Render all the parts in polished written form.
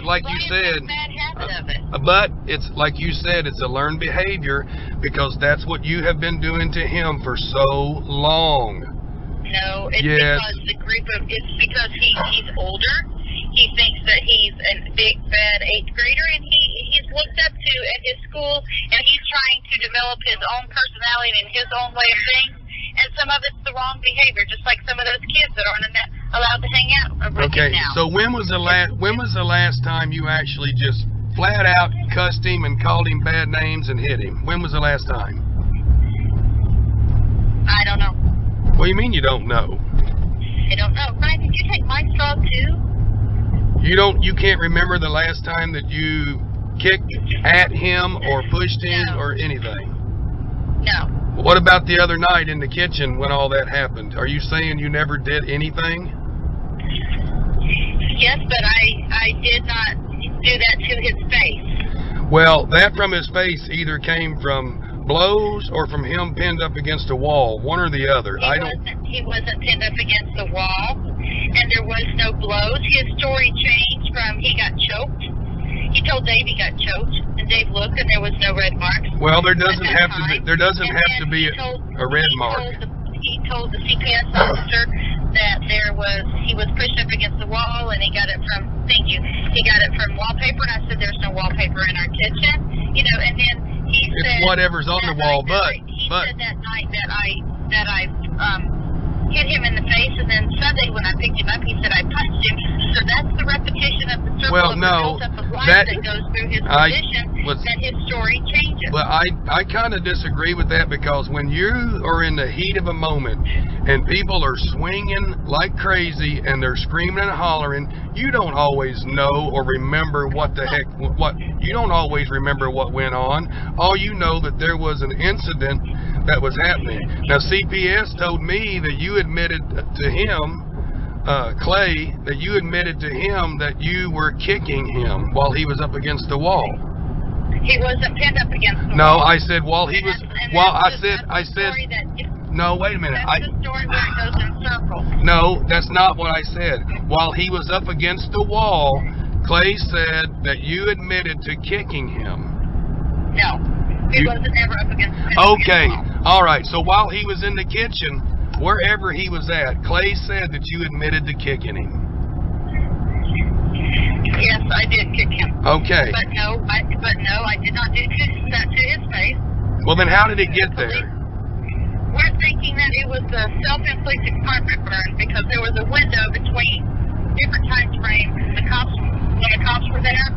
like you said, but it's like you said, it's a learned behavior because that's what you have been doing to him for so long. No, it's because he's older. He thinks that he's a big bad 8th grader, and he's looked up to at his school, and he's trying to develop his own personality and his own way of things. And some of it's the wrong behavior, just like some of those kids that aren't allowed to hang out with him now. So when was the last time you actually just flat out cussed him and called him bad names and hit him? When was the last time? I don't know. What do you mean you don't know? I don't know. Brian, did you take my straw too? You can't remember the last time that you kicked at him or pushed him or anything? No. What about the other night in the kitchen when all that happened? Are you saying you never did anything? Yes, but I did not do that to his face. Well, that from his face either came from blows or from him pinned up against a wall, one or the other. He wasn't pinned up against the wall, and there was no blows. His story changed from he got choked. He told Dave he got choked, and Dave looked, and there was no red marks. Well, there doesn't have to be a red mark. He told the CPS officer that he was pushed up against the wall, and he got it from wallpaper. And I said, "There's no wallpaper in our kitchen," and then he said, "It's whatever's on the wall." He said that night that I hit him in the face, and then Sunday when I picked him up, he said I punched him. So that's the repetition of the circle of life that goes through his position, that his story changes. Well, I kind of disagree with that, because when you are in the heat of a moment and people are swinging like crazy and they're screaming and hollering, you don't always know or remember what you don't always remember what went on. All you know that there was an incident that was happening. Now, CPS told me that you admitted to him, Clay, that you admitted to him that you were kicking him while he was up against the wall. He wasn't pinned up against the wall. No, I said while he was. I said. No, wait a minute. That's the story where it goes in circles. No, that's not what I said. While he was up against the wall, Clay said that you admitted to kicking him. No, he wasn't ever up against the wall. Okay, all right. So while he was in the kitchen, wherever he was at, Clay said that you admitted to kicking him. Yes, I did kick him. Okay. But no, I did not do that to his face. Well, then how did it get there? We're thinking that it was a self-inflicted carpet burn because there was a window between different time frames. When the cops were there,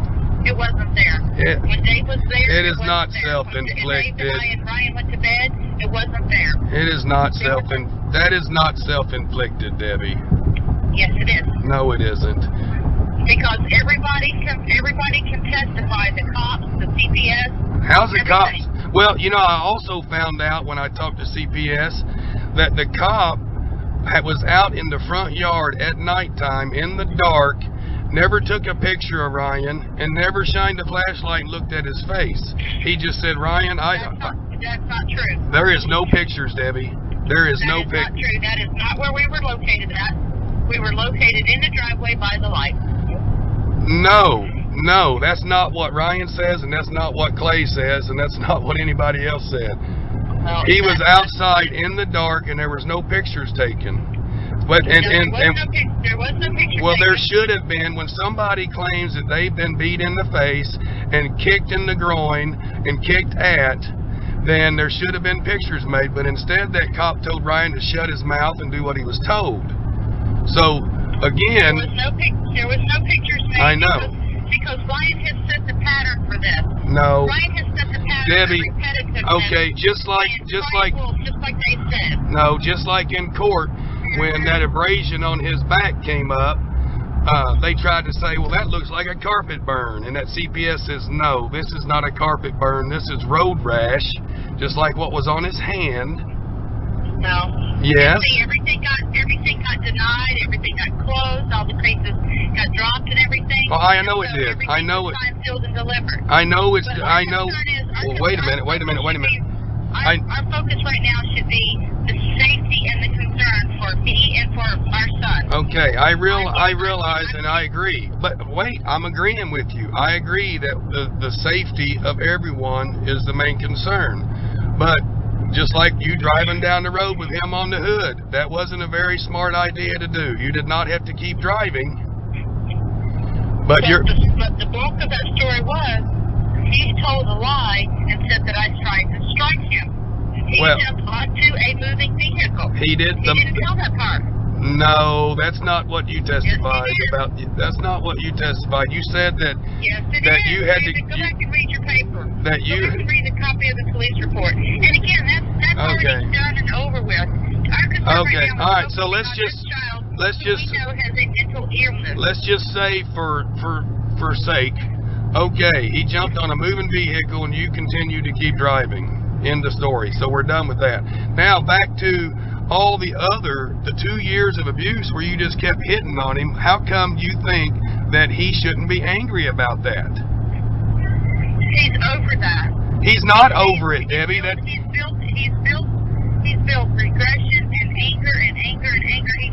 it wasn't there. When Dave was there, it is not self-inflicted. When Dave and Ryan went to bed, it wasn't there. It is not that is not self-inflicted, Debbie. Yes, it is. No, it isn't. Because everybody can testify. The cops, the CPS. How's the cops? Well, I also found out when I talked to CPS that the cop was out in the front yard at nighttime in the dark, never took a picture of Ryan, and never shined a flashlight and looked at his face. He just said, "Ryan, That's not true. There is no pictures, Debbie. There is no pictures. That's not true. That is not where we were located at. We were located in the driveway by the light. No, that's not what Ryan says, and that's not what Clay says, and that's not what anybody else said. Well, he was outside in the dark, and there was no pictures taken. But there was no picture. Well, there should have been. When somebody claims that they've been beat in the face and kicked in the groin and kicked at, then there should have been pictures made. But instead, that cop told Ryan to shut his mouth and do what he was told. So again, there was no pictures made. I know. Because Ryan has set the pattern for this. No. Ryan has set the pattern. Debbie, for repetitiveness. okay, just like they said. No, just like in court, when that abrasion on his back came up, they tried to say, well, that looks like a carpet burn. And that CPS says, no, this is not a carpet burn. This is road rash, just like what was on his hand. No. Yes. See, everything got denied. Everything got closed. All the cases got dropped and everything. Well, I know it did. I know it. Signed, sealed, and delivered. I know it's. But I know. Well, wait a minute. Our focus right now should be the safety and the concern for me and for our son. Okay, I realize and I agree. But wait, I'm agreeing with you. I agree that the safety of everyone is the main concern. But just like you driving down the road with him on the hood, that wasn't a very smart idea to do. You did not have to keep driving. But the bulk of that story was he told a lie and said that I tried to strike him. He jumped onto a moving vehicle. He didn't tell that part. No, that's not what you testified about. That's not what you testified. You said that you had to go back and read your paper. That you go back and read a copy of the police report. And again, that's already done and over with. Okay. All right. So let's just say for sake. Okay, he jumped on a moving vehicle and you continue to keep driving. End of story. So we're done with that. Now back to all the 2 years of abuse where you just kept hitting on him. How come you think that he shouldn't be angry about that? He's over that. He's not over it, Debbie. He's built regression and anger and anger and anger. He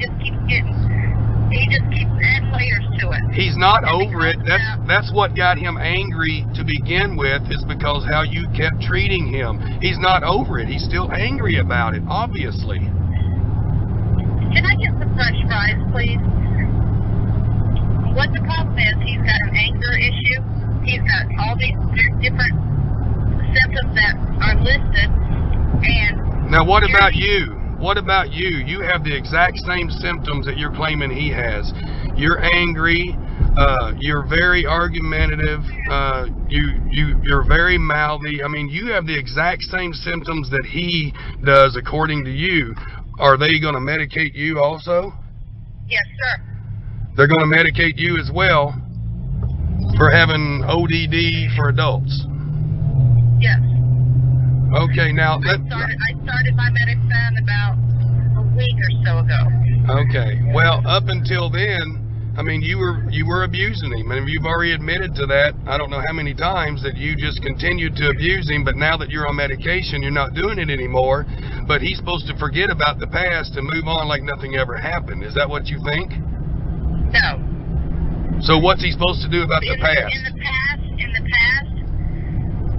just keeps adding layers to it. He's not over it. That's what got him angry to begin with, is because how you kept treating him. He's not over it. He's still angry about it, obviously. Can I get some French fries, please? What the problem is, he's got an anger issue. He's got all these different symptoms that are listed. And now, what about you? What about you? You have the exact same symptoms that you're claiming he has. You're angry. You're very argumentative. You're very mouthy. I mean, you have the exact same symptoms that he does, according to you. Are they going to medicate you also? Yes, sir. They're going to medicate you as well for having ODD for adults? Yes. Okay, now I started my medicine about a week or so ago. Okay. Well, up until then, I mean, you were abusing him, and you've already admitted to that. I don't know how many times that you just continued to abuse him, but now that you're on medication, you're not doing it anymore. But he's supposed to forget about the past and move on like nothing ever happened. Is that what you think? No. So what's he supposed to do about the past? In the past,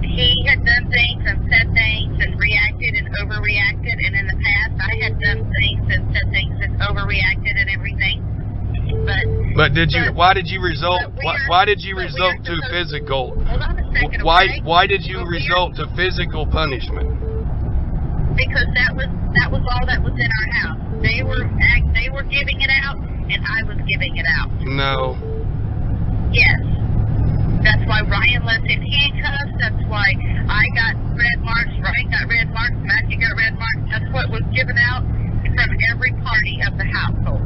he had done things and said things and reacted and overreacted. And in the past, I had done things and said things and overreacted and everything. But why did you resort to physical? Hold on a second. Why did you resort to physical punishment? Because that was all that was in our house. They were giving it out, and I was giving it out. No. Yes. That's why Ryan left in handcuffs. That's why I got red marks. Ryan got red marks. Matthew got red marks. That's what was given out from every party of the household.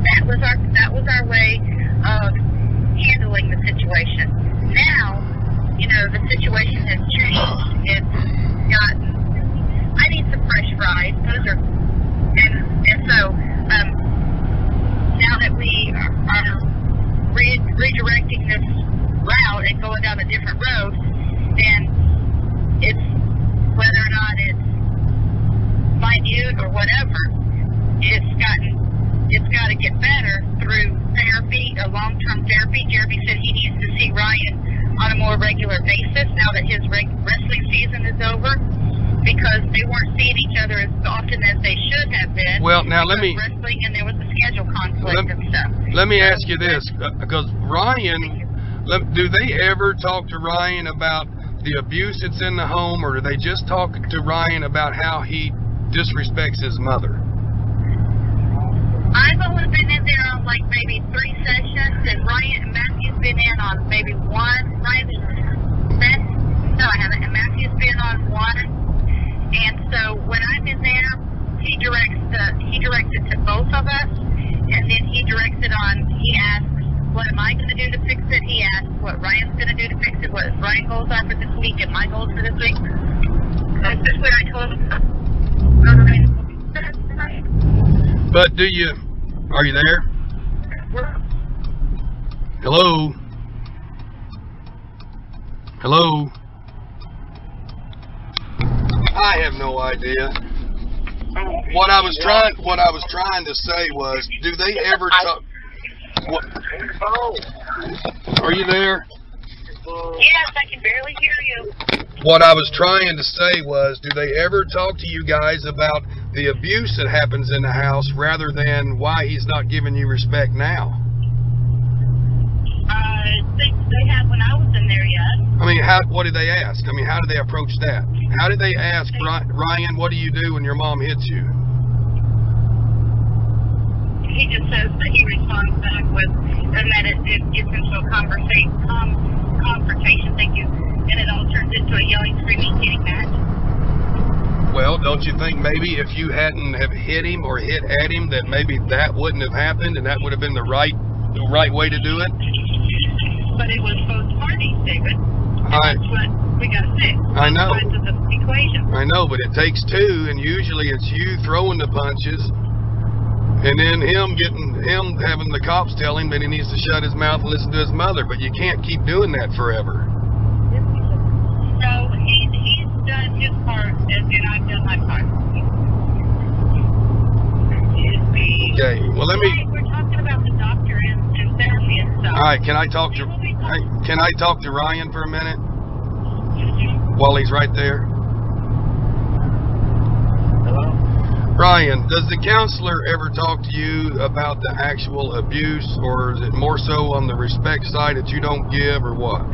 That was our way of handling the situation. Now, the situation has changed. It's gotten. I need some fresh fries. Those are, and so now that we are redirecting this route and going down a different road, then it's whether or not it's minute or whatever. It's got to get better through therapy, a long-term therapy. Jeremy said he needs to see Ryan on a more regular basis now that his wrestling season is over, because they weren't seeing each other as often as they should have been. Well, now let me wrestling, and there was a schedule conflict and stuff. Let me ask you this, because Ryan, do they ever talk to Ryan about the abuse that's in the home, or do they just talk to Ryan about how he disrespects his mother? I've only been in there on like maybe 3 sessions, and Matthew's been in on maybe 1. No, I haven't. And Matthew's been on 1. And so when I'm in there, he directs it to both of us, and then he directs it on. He asks, "What am I going to do to fix it?" He asks, "What Ryan's going to do to fix it? What Ryan's goals are for this week, and my goals for this week." That's just what I told him. But are you there? Hello? Hello? I have no idea. What I was trying to say was, do they ever talk? What? Are you there? Yes, I can barely hear you. What I was trying to say was, do they ever talk to you guys about the abuse that happens in the house rather than why he's not giving you respect now? They had when I was in there, yes. I mean, what did they ask? I mean, how did they approach that? How did they ask, Ryan, what do you do when your mom hits you? He just says that he responds back with, and that it gets into a confrontation, thank you, and it all turns into a yelling, screaming, hitting match. Well, don't you think maybe if you hadn't have hit him or hit at him, that maybe that wouldn't have happened and that would have been the right way to do it? But it was both parties, David. That's what we got to fix. I know. Both sides of the equation. I know, but it takes two, and usually it's you throwing the punches, and then him having the cops tell him that he needs to shut his mouth and listen to his mother. But you can't keep doing that forever. So he's done his part, and I've done my part. Okay. Well, We're talking about the doctor and therapy and stuff. All right. Can I talk to Ryan for a minute while he's right there? Hello? Ryan, does the counselor ever talk to you about the actual abuse, or is it more so on the respect side that you don't give, or what?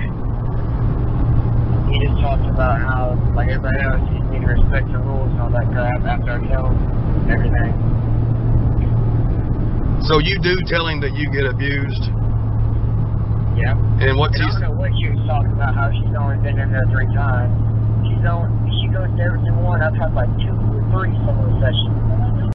He just talks about how, like everybody else, you need to respect the rules and all that crap after I tell him everything. So you do tell him that you get abused? Yeah. And what's I don't know what she was talking about, how she's only been in there 3 times. She goes to every single one. I've had like 2 or 3 solo sessions.